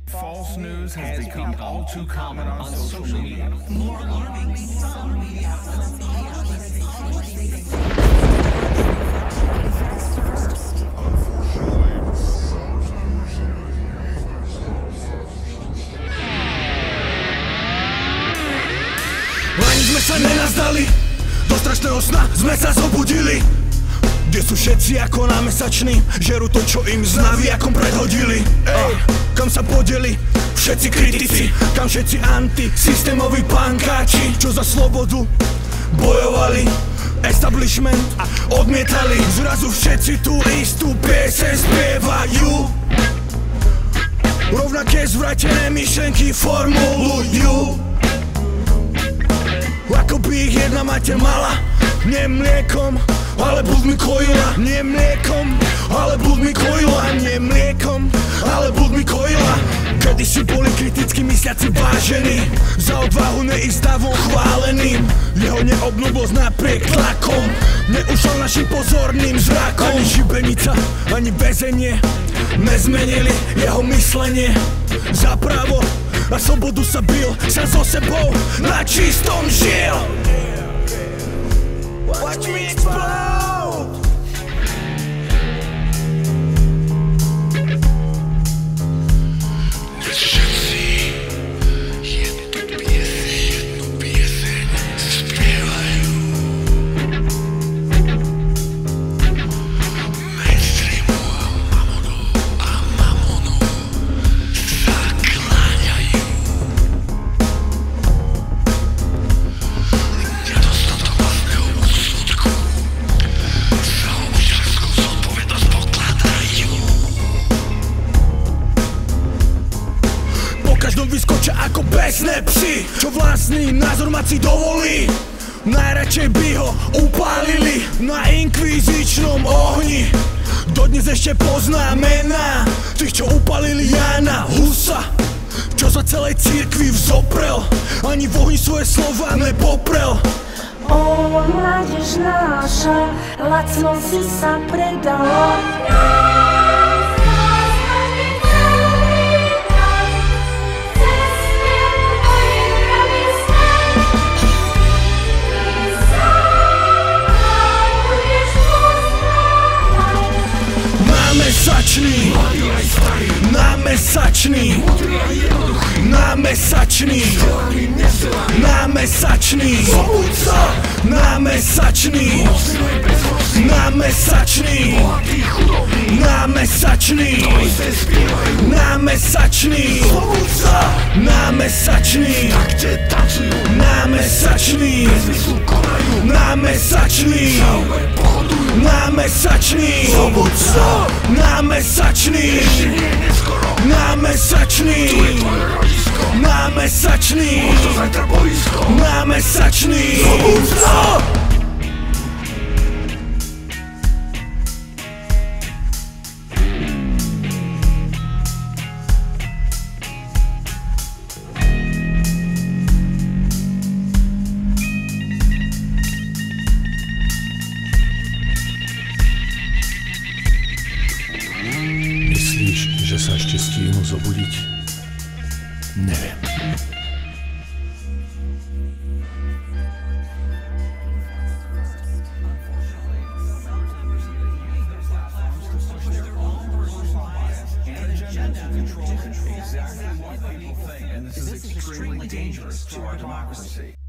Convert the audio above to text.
False news has become all too common on social media. More alarming, some media Ani sme sa nenazdali, do strašného sna sme sa zobudili. Kde sú všetci ako námesační, žerú to, čo im z navijakom predhodili. Kam sa podeli všetci kritici, kam všetci antisystémoví pankáči, čo za slobodu bojovali, establishment odmietali. Zrazu všetci tú istú pieseň spievajú, rovnaké zvrátené myšlenky formulujú. Ako by ich jedna mater mala, nie mliekom, ale blúdmi kojila. Nie mliekom, ale blúdmi kojila. Nie mliekom, ale blúdmi kojila. Kedysi boli kriticky mysliaci vážení, za odvahu neísť davom chváleným. Jeho neobnúbosť napriek tlakom neušal našim pozorným zrakom. Ani šibenica, ani väzenie nezmenili jeho myslenie. Za právo a slobodu sa bil, sa so sebou na čistom žil. Watch me explode. Všetci jednu pieseň spievajú. Mainstreamu a mamonu sa kláňajú. Nedostatok vlastného úsudku za občiansku zodpovednosť pokladajú. Po každom vyskočia ako besné psy, čo vlastný názor mať si dovolí. Najradšej by ho upálili na inkvizičnom ohni. Dodnes ešte pozná mená tých, čo upálili Jána Husa, čo za celej cirkvi vzoprel, ani v ohni svoje slova nepoprel. O, mládež naša, lacno si sa predala. Námesačný, námesačný, námesačný, námesačný, námesačný, námesačný, námesačný, námesačný, námesačný, námesačný, námesačný, námesačný, námesačný, námesačný, námesačný, námesačný. Myslíš, že sa ešte stíhnu zobudiť? Neviem. Exactly what people think, and this is extremely dangerous to our democracy.